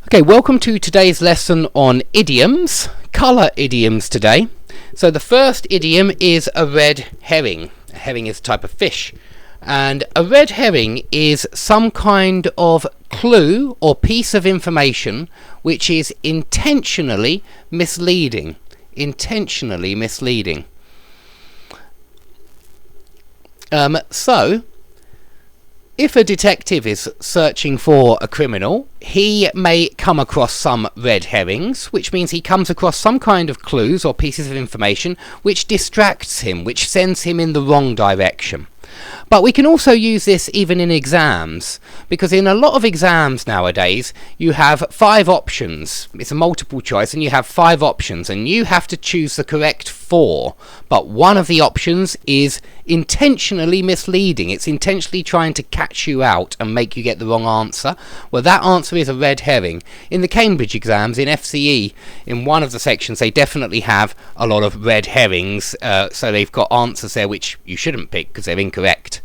Okay, welcome to today's lesson on idioms, colour idioms today. So the first idiom is a red herring. A herring is a type of fish. And a red herring is some kind of clue or piece of information which is intentionally misleading. Intentionally misleading. So, if a detective is searching for a criminal, he may come across some red herrings, which means he comes across some kind of clues or pieces of information which distracts him, which sends him in the wrong direction. But we can also use this even in exams, because in a lot of exams nowadays you have 5 options. It's a multiple choice and you have 5 options and you have to choose the correct 4, but one of the options is intentionally misleading. It's intentionally trying to catch you out and make you get the wrong answer. Well, that answer is a red herring. In the Cambridge exams, in FCE, in one of the sections, they definitely have a lot of red herrings, so they've got answers there which you shouldn't pick because they're incorrect.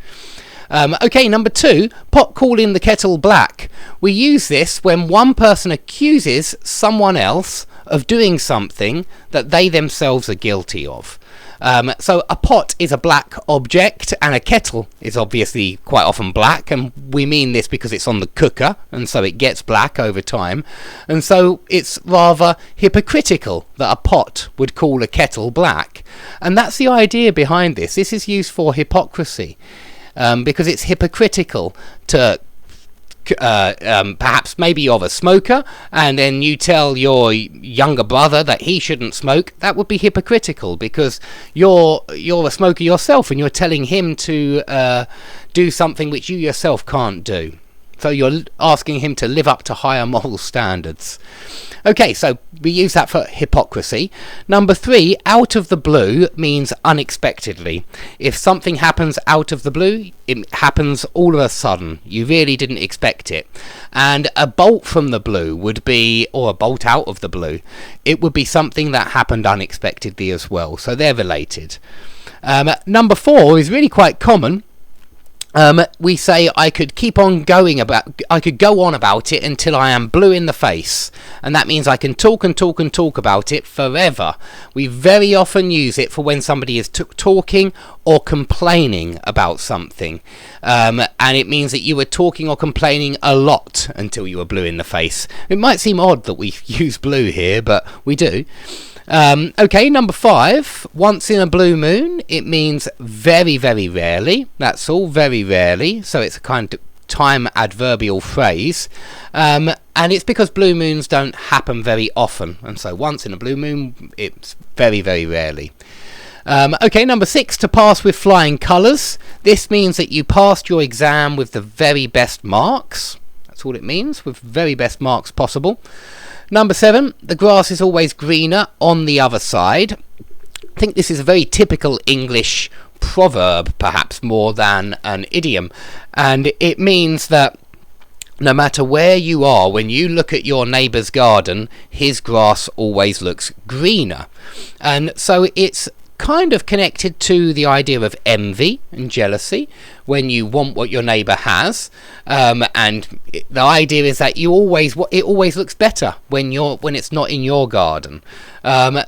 Okay, number 2, pot calling the kettle black. We use this when one person accuses someone else of doing something that they themselves are guilty of. So a pot is a black object and a kettle is obviously quite often black, and we mean this because it's on the cooker and so it gets black over time, and so it's rather hypocritical that a pot would call a kettle black, and that's the idea behind this. This is used for hypocrisy, because it's hypocritical to perhaps maybe you're a smoker and then you tell your younger brother that he shouldn't smoke. That would be hypocritical because you're a smoker yourself and you're telling him to do something which you yourself can't do. So you're asking him to live up to higher moral standards. Okay, so we use that for hypocrisy. Number 3, out of the blue means unexpectedly. If something happens out of the blue, it happens all of a sudden. You really didn't expect it. And a bolt from the blue would be, or a bolt out of the blue, it would be something that happened unexpectedly as well. So they're related. Number 4 is really quite common. We say I could go on about it until I am blue in the face, and that means I can talk and talk and talk about it forever. We very often use it for when somebody is talking or complaining about something, and it means that you were talking or complaining a lot until you were blue in the face. It might seem odd that we use blue here, but we do. Okay, number 5, once in a blue moon, it means very, very rarely. That's all, very rarely. So it's a kind of time adverbial phrase. And it's because blue moons don't happen very often. And so once in a blue moon, it's very, very rarely. Okay, number 6, to pass with flying colours. This means that you passed your exam with the very best marks. That's all it means, with very best marks possible. Number 7, the grass is always greener on the other side. I think this is a very typical English proverb, perhaps more than an idiom. And it means that no matter where you are, when you look at your neighbour's garden, his grass always looks greener. And so it's kind of connected to the idea of envy and jealousy when you want what your neighbour has, and the idea is that it always looks better when it's not in your garden.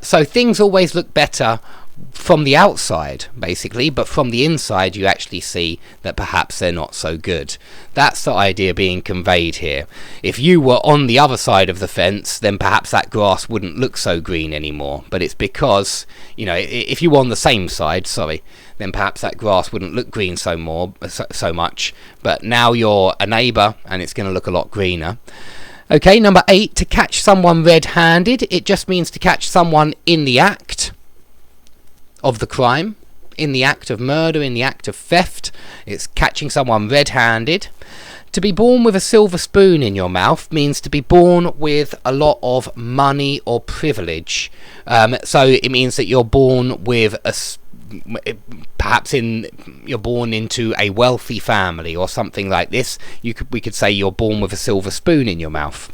So things always look better from the outside, basically, but from the inside you actually see that perhaps they're not so good. That's the idea being conveyed here. If you were on the other side of the fence, then perhaps that grass wouldn't look so green anymore, but it's because, if you were on the same side, then perhaps that grass wouldn't look green so much, but now you're a neighbour and it's going to look a lot greener. Okay, number 8, to catch someone red-handed. It just means to catch someone in the act of the crime, in the act of murder, in the act of theft. It's catching someone red-handed. To be born with a silver spoon in your mouth means to be born with a lot of money or privilege. So it means that you're born with you're born into a wealthy family or something like this. We could say you're born with a silver spoon in your mouth.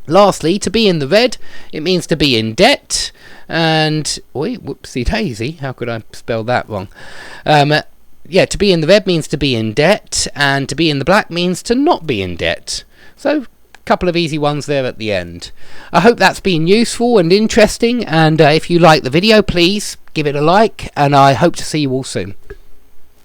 Lastly, to be in the red, it means to be in debt. And whoopsie daisy, how could I spell that wrong? To be in the red means to be in debt, and to be in the black means to not be in debt. So couple of easy ones there at the end. I hope that's been useful and interesting, and if you like the video, please give it a like, and I hope to see you all soon.